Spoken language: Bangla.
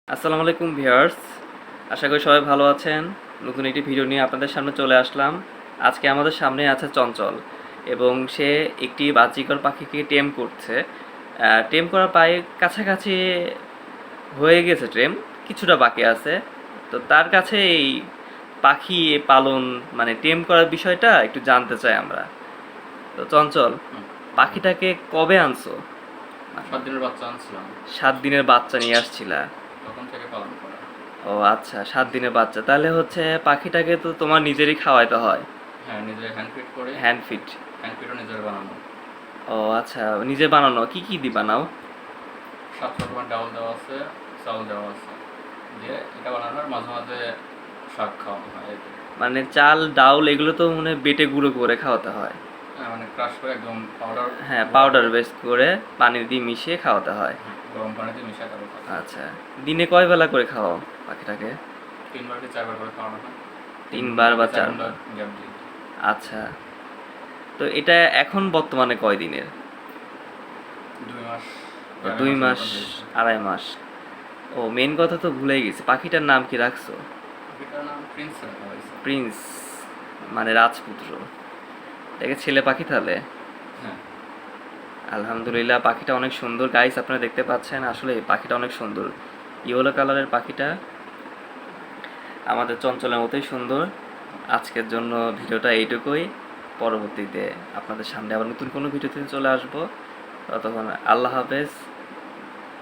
আসসালামু আলাইকুম ভিউয়ার্স, আশা করি সবাই ভালো আছেন। নতুন একটি ভিডিও নিয়ে আপনাদের সামনে চলে আসলাম। আজকে আমাদের সামনে আছে চঞ্চল এবং সে একটি বাজিকর পাখিকে টেম করছে। টেম করার প্রায় কাছাকাছি হয়ে গেছে, কিছুটা বাকি আছে। তো তার কাছে এই পাখি পালন মানে টেম করার বিষয়টা একটু জানতে চাই আমরা। তো চঞ্চল, পাখিটাকে কবে আনছো? 7 দিনের বাচ্চা আনছিলাম। 7 দিনের বাচ্চা নিয়ে আসছিলা? তখন থেকে পালন করা। ও আচ্ছা, 7 দিনের বাচ্চা। তাহলে হচ্ছে পাখিটাকে তো তোমার নিজেরই খাওয়াইতে হয়। হ্যাঁ, নিজে হ্যান্ড ফিড করে। Hand feed? হ্যান্ড ফিডও নিজের বানানো। ও আচ্ছা, নিজে বানানো। কি কি দি বানাও? 7 রকমের ডাউল দেওয়া আছে, চাউল দেওয়া আছে, দিয়ে এটা বানানো আর মাঝে মাঝে শাক খাওয়ানো হয় এই তো। মানে চাল ডাউল এগুলো তো মনে হয় বেটে গুঁড়ো করে খাওয়াতে হয়। হ্যাঁ, মানে ক্রাশ করে একদম পাউডার। হ্যাঁ, পাউডার বেস করে পানি দিয়ে মিশিয়ে খাওয়াতে হয়। গরম পানিতে মিশিয়ে তারপর খাওয়া। আচ্ছা, দিনে কয় বেলা করে খাওয়াও পাখিটাকে? 3বার কি 4বার করে খাওয়ানো হয়। 3 বার বা 4 ঘন্টা বার? গ্যাপ দিই। আচ্ছা, তো এটা এখন বর্তমানে কয় দিনের? 2 মাস। 2 মাস, 2.5 মাস। ও, মেন কথা তো ভুলেই গেছি, পাখিটার নাম কি রাখছো? এটার নাম প্রিন্স রাখা হয়েছে। প্রিন্স, মানে রাজপুত্র। এটাকে ছেলে পাখি তাহলে? হ্যাঁ। আলহামদুলিল্লাহ, পাখিটা অনেক সুন্দর গাইস, আপনারা দেখতে পাচ্ছেন। আসলে পাখিটা অনেক সুন্দর, ইয়েলো কালারের পাখিটা আমাদের চঞ্চলের মতোই সুন্দর। আজকের জন্য ভিডিওটা এইটুকুই। পরবর্তীতে আপনাদের সামনে আবার নতুন কোনো ভিডিওতে চলে আসবো। ততক্ষণ আল্লাহ হাফেজ।